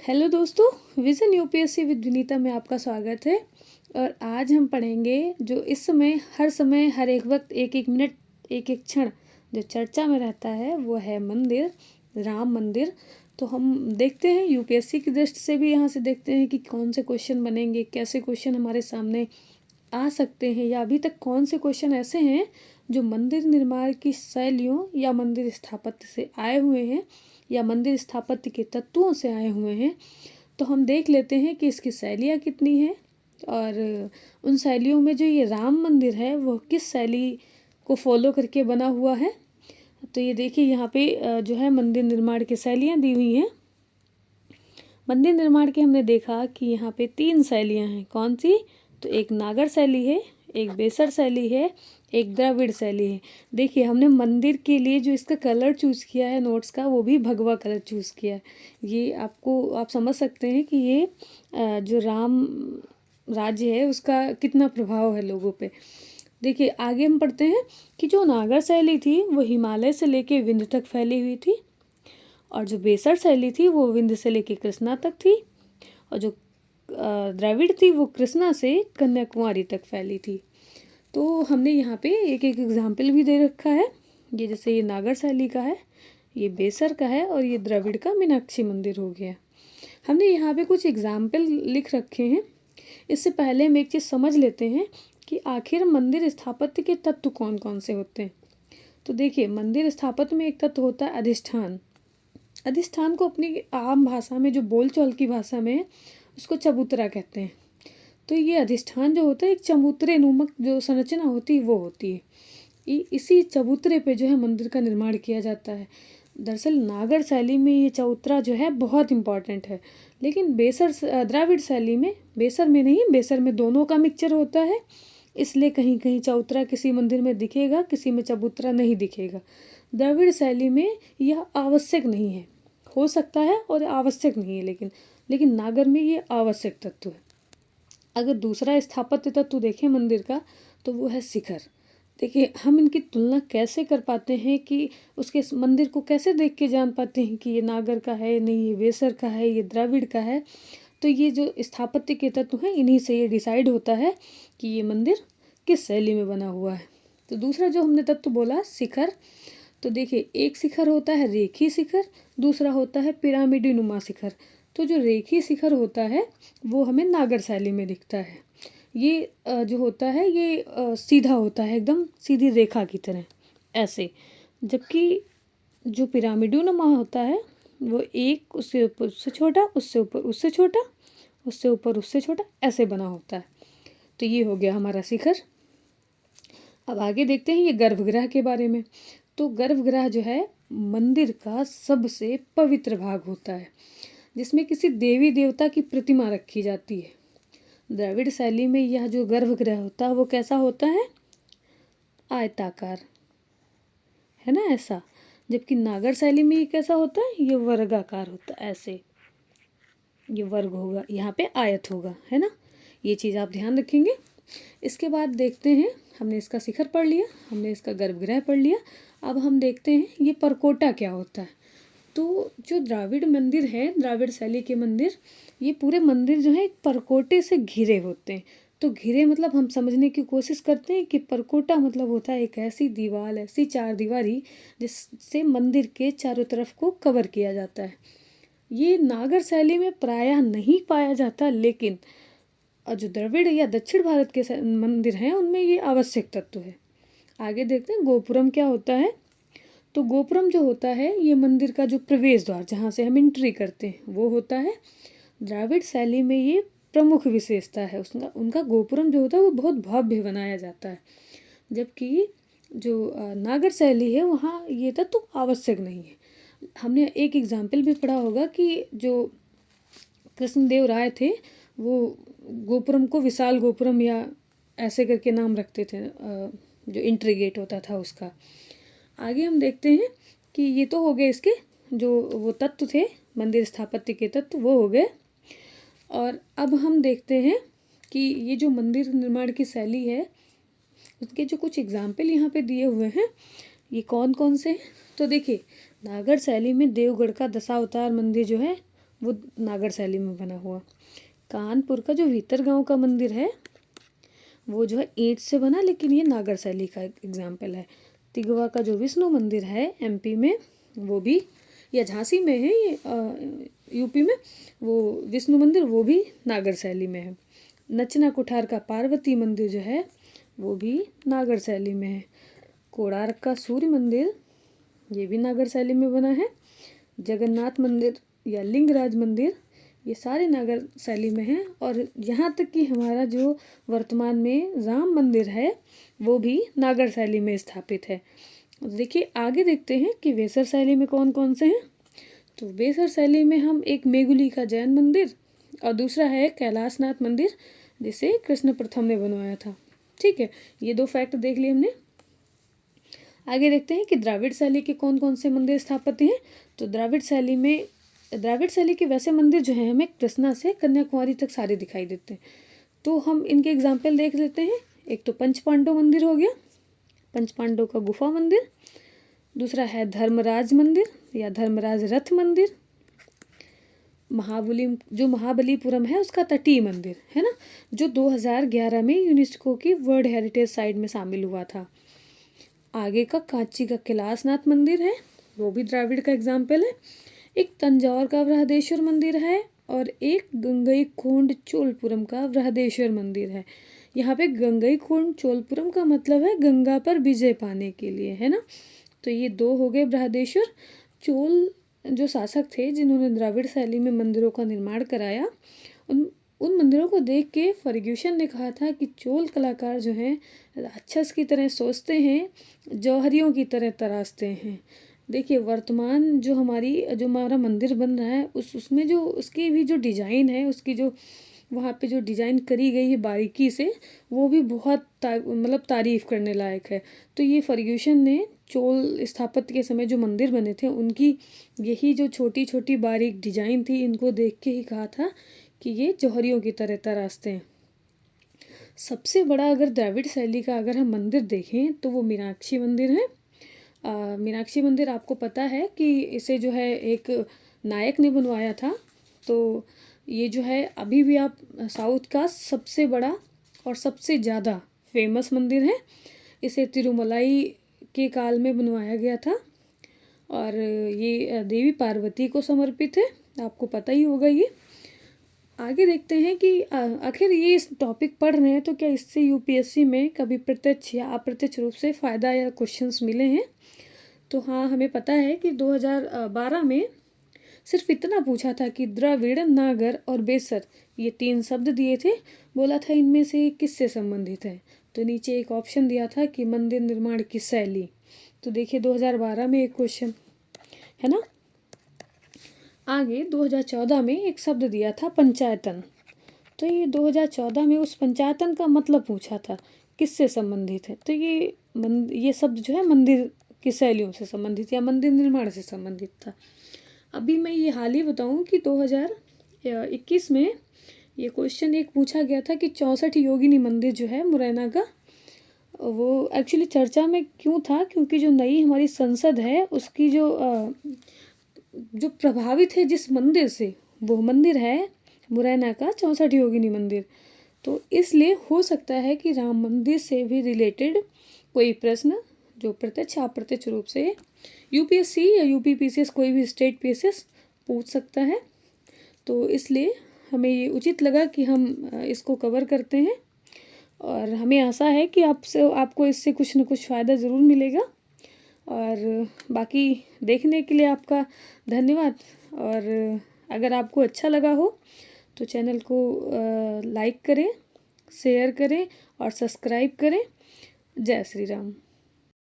Hello दोस्तों, vision UPSC with Vinita में आपका स्वागत है। और आज हम पढ़ेंगे जो इस समय हर एक वक्त एक एक मिनट एक एक क्षण जो चर्चा में रहता है वो है मंदिर, राम मंदिर। तो हम देखते हैं यूपीएससी की दृष्टि से भी, यहाँ से देखते हैं कि कौन से क्वेश्चन बनेंगे, कैसे क्वेश्चन हमारे सामने आ सकते हैं, या अभी तक कौन से क्वेश्चन ऐसे हैं जो मंदिर निर्माण की शैलियों या मंदिर स्थापत्य से आए हुए हैं या मंदिर स्थापत्य के तत्वों से आए हुए हैं। तो हम देख लेते हैं कि इसकी शैलियाँ कितनी हैं और उन शैलियों में जो ये राम मंदिर है वो किस शैली को फॉलो करके बना हुआ है। तो ये देखिए यहाँ पे जो है मंदिर निर्माण की शैलियाँ दी हुई हैं। मंदिर निर्माण की हमने देखा कि यहाँ पे 3 शैलियाँ हैं। कौन सी? तो एक नागर शैली है, एक बेसर शैली है, एक द्रविड़ शैली है। देखिए हमने मंदिर के लिए जो इसका कलर चूज़ किया है नोट्स का, वो भी भगवा कलर चूज़ किया है। ये आप समझ सकते हैं कि ये जो राम राज्य है उसका कितना प्रभाव है लोगों पे। देखिए आगे हम पढ़ते हैं कि जो नागर शैली थी वो हिमालय से लेके विंध्य तक फैली हुई थी, और जो बेसर शैली थी वो विंध्य से लेके कृष्णा तक थी, और जो द्रविड़ थी वो कृष्णा से कन्याकुमारी तक फैली थी। तो हमने यहाँ पे एक एक एग्जाम्पल भी दे रखा है। ये जैसे ये नागर शैली का है, ये बेसर का है, और ये द्रविड़ का मीनाक्षी मंदिर हो गया। हमने यहाँ पे कुछ एग्जाम्पल लिख रखे हैं। इससे पहले हम एक चीज़ समझ लेते हैं कि आखिर मंदिर स्थापत्य के तत्व कौन कौन से होते हैं। तो देखिए मंदिर स्थापत्य में एक तत्व होता है अधिष्ठान। अधिष्ठान को अपनी आम भाषा में, जो बोलचाल की भाषा में है, उसको चबूतरा कहते हैं। तो ये अधिष्ठान जो होता है एक चबूतरे नुमक जो संरचना होती है वो होती है। इसी चबूतरे पे जो है मंदिर का निर्माण किया जाता है। दरअसल नागर शैली में ये चबूतरा जो है बहुत इम्पॉर्टेंट है, लेकिन द्राविड़ शैली में, बेसर में नहीं, बेसर में दोनों का मिक्सचर होता है। इसलिए कहीं कहीं चबूतरा किसी मंदिर में दिखेगा, किसी में चबूतरा नहीं दिखेगा। द्रविड़ शैली में यह आवश्यक नहीं है, हो सकता है और आवश्यक नहीं है, लेकिन नागर में ये आवश्यक तत्व है। अगर दूसरा स्थापत्य तत्व देखें मंदिर का तो वो है शिखर। देखिए हम इनकी तुलना कैसे कर पाते हैं कि उसके मंदिर को कैसे देख के जान पाते हैं कि ये नागर का है, नहीं ये बेसर का है, ये द्रविड़ का है। तो ये जो स्थापत्य के तत्व हैं इन्हीं से ये डिसाइड होता है कि ये मंदिर किस शैली में बना हुआ है। तो दूसरा जो हमने तत्व बोला शिखर, तो देखिए एक शिखर होता है रेखी शिखर, दूसरा होता है पिरामिडी नुमा शिखर। तो जो रेखी शिखर होता है वो हमें नागर शैली में दिखता है। ये जो होता है ये सीधा होता है, एकदम सीधी रेखा की तरह ऐसे। जबकि जो पिरामिडी नुमा होता है वो एक उससे ऊपर उससे छोटा, उससे ऊपर उससे छोटा, उससे ऊपर उससे छोटा, ऐसे बना होता है। तो ये हो गया हमारा शिखर। अब आगे देखते हैं ये गर्भगृह के बारे में। तो गर्भगृह जो है मंदिर का सबसे पवित्र भाग होता है, जिसमें किसी देवी देवता की प्रतिमा रखी जाती है। द्रविड़ शैली में यह जो गर्भगृह होता है वो कैसा होता है? आयताकार, है ना, ऐसा। जबकि नागर शैली में ये कैसा होता है? ये वर्गाकार होता है, ऐसे। ये वर्ग होगा, यहाँ पे आयत होगा, है ना। ये चीज़ आप ध्यान रखेंगे। इसके बाद देखते हैं, हमने इसका शिखर पढ़ लिया, हमने इसका गर्भगृह पढ़ लिया। अब हम देखते हैं ये परकोटा क्या होता है। तो जो द्राविड़ मंदिर है, द्राविड़ शैली के मंदिर, ये पूरे मंदिर जो है एक परकोटे से घिरे होते हैं। तो घिरे मतलब हम समझने की कोशिश करते हैं कि परकोटा मतलब होता है एक ऐसी दीवार, ऐसी चार दीवारी जिससे मंदिर के चारों तरफ को कवर किया जाता है। ये नागर शैली में प्रायः नहीं पाया जाता, लेकिन जो द्रविड़ या दक्षिण भारत के मंदिर हैं उनमें ये आवश्यक तत्व है। आगे देखते हैं गोपुरम क्या होता है। तो गोपुरम जो होता है ये मंदिर का जो प्रवेश द्वार, जहाँ से हम एंट्री करते हैं, वो होता है। द्राविड़ शैली में ये प्रमुख विशेषता है उसका, उनका गोपुरम जो होता है वो बहुत भव्य बनाया जाता है। जबकि जो नागर शैली है वहाँ ये तत्व आवश्यक नहीं है। हमने एक एग्जाम्पल भी पढ़ा होगा कि जो कृष्णदेव राय थे वो गोपुरम को विशाल गोपुरम या ऐसे करके नाम रखते थे, जो एंट्री गेट होता था उसका। आगे हम देखते हैं कि ये तो हो गए इसके जो वो तत्व थे, मंदिर स्थापत्य के तत्व वो हो गए। और अब हम देखते हैं कि ये जो मंदिर निर्माण की शैली है उसके जो कुछ एग्जाम्पल यहाँ पे दिए हुए हैं, ये कौन कौन से हैं। तो देखिए नागर शैली में देवगढ़ का दशावतार मंदिर जो है वो नागर शैली में बना हुआ। कानपुर का जो भीतरगांव का मंदिर है वो जो है ईंट से बना, लेकिन ये नागर शैली का एग्जाम्पल है। तिगवा का जो विष्णु मंदिर है एमपी में, वो भी, या झांसी में है ये, यूपी में, वो विष्णु मंदिर वो भी नागर शैली में है। नचना कुठार का पार्वती मंदिर जो है वो भी नागर शैली में है। कोणार्क का सूर्य मंदिर ये भी नागर शैली में बना है। जगन्नाथ मंदिर या लिंगराज मंदिर ये सारे नागर शैली में हैं। और यहाँ तक कि हमारा जो वर्तमान में राम मंदिर है वो भी नागर शैली में स्थापित है। देखिए आगे देखते हैं कि वेसर शैली में कौन कौन से हैं। तो वेसर शैली में हम एक मेघुली का जैन मंदिर और दूसरा है कैलाशनाथ मंदिर जिसे कृष्ण प्रथम ने बनवाया था। ठीक है, ये दो फैक्ट देख लिए हमने। आगे देखते हैं कि द्राविड़ शैली के कौन कौन से मंदिर स्थापित हैं। तो द्राविड़ शैली के वैसे मंदिर जो हैं हमें कृष्णा से कन्याकुमारी तक सारे दिखाई देते हैं। तो हम इनके एग्जाम्पल देख लेते हैं। एक तो पंच पांडव मंदिर हो गया, पंच पांडव का गुफा मंदिर। दूसरा है धर्मराज मंदिर या धर्मराज रथ मंदिर। महाबलीपुरम है उसका तटीय मंदिर है ना, जो 2011 में यूनेस्को की वर्ल्ड हेरिटेज साइट में शामिल हुआ था। आगे का कांची का कैलाशनाथ मंदिर है, वो भी द्राविड़ का एग्जाम्पल है। एक तंजौर का बृहदेश्वर मंदिर है और एक गंगईकोंड चोलपुरम का बृहदेश्वर मंदिर है। यहाँ पे गंगईकोंड चोलपुरम का मतलब है गंगा पर विजय पाने के लिए, है ना। तो ये दो हो गए बृहदेश्वर। चोल जो शासक थे जिन्होंने द्राविड़ शैली में मंदिरों का निर्माण कराया, उन मंदिरों को देख के फर्ग्यूसन ने कहा था कि चोल कलाकार जो हैं राक्षस की तरह सोचते हैं, जौहरियों की तरह तराशते हैं। देखिए वर्तमान जो हमारा मंदिर बन रहा है उसमें जो उसकी भी जो डिज़ाइन है, उसकी जो वहाँ पे जो डिज़ाइन करी गई है बारीकी से, वो भी बहुत मतलब तारीफ़ करने लायक है। तो ये फर्ग्यूसन ने चोल स्थापत्य के समय जो मंदिर बने थे उनकी यही जो छोटी छोटी बारीक डिज़ाइन थी, इनको देख के ही कहा था कि ये जौहरियों की तरह तराशते हैं। सबसे बड़ा अगर द्रविड़ शैली का अगर हम मंदिर देखें तो वो मीनाक्षी मंदिर है। मीनाक्षी मंदिर आपको पता है कि इसे जो है एक नायक ने बनवाया था। तो ये जो है अभी भी आप साउथ का सबसे बड़ा और सबसे ज़्यादा फेमस मंदिर है। इसे तिरुमलाई के काल में बनवाया गया था और ये देवी पार्वती को समर्पित है, आपको पता ही होगा ये। आगे देखते हैं कि आखिर ये इस टॉपिक पढ़ रहे हैं तो क्या इससे यूपीएससी में कभी प्रत्यक्ष या अप्रत्यक्ष रूप से फ़ायदा या क्वेश्चंस मिले हैं। तो हाँ, हमें पता है कि 2012 में सिर्फ इतना पूछा था कि द्रविड़, नागर और बेसर ये 3 शब्द दिए थे, बोला था इनमें से किससे संबंधित है। तो नीचे एक ऑप्शन दिया था कि मंदिर निर्माण की शैली। तो देखिए 2012 में एक क्वेश्चन है ना। आगे 2014 में एक शब्द दिया था पंचायतन। तो ये 2014 में उस पंचायतन का मतलब पूछा था किससे संबंधित है। तो ये शब्द जो है मंदिर की शैलियों से संबंधित या मंदिर निर्माण से संबंधित था। अभी मैं ये हाल ही बताऊं कि 2021 में ये क्वेश्चन एक पूछा गया था कि 64 योगिनी मंदिर जो है मुरैना का, वो एक्चुअली चर्चा में क्यों था, क्योंकि जो नई हमारी संसद है उसकी जो प्रभावित है जिस मंदिर से, वो मंदिर है मुरैना का 64 योगिनी मंदिर। तो इसलिए हो सकता है कि राम मंदिर से भी रिलेटेड कोई प्रश्न जो प्रत्यक्ष अप्रत्यक्ष रूप से यूपीएससी या यूपीपीसीएस कोई भी स्टेट पीसीएस पूछ सकता है। तो इसलिए हमें ये उचित लगा कि हम इसको कवर करते हैं और हमें आशा है कि आपको इससे कुछ न कुछ फ़ायदा ज़रूर मिलेगा। और बाकी देखने के लिए आपका धन्यवाद। और अगर आपको अच्छा लगा हो तो चैनल को लाइक करें, शेयर करें और सब्सक्राइब करें। जय श्री राम।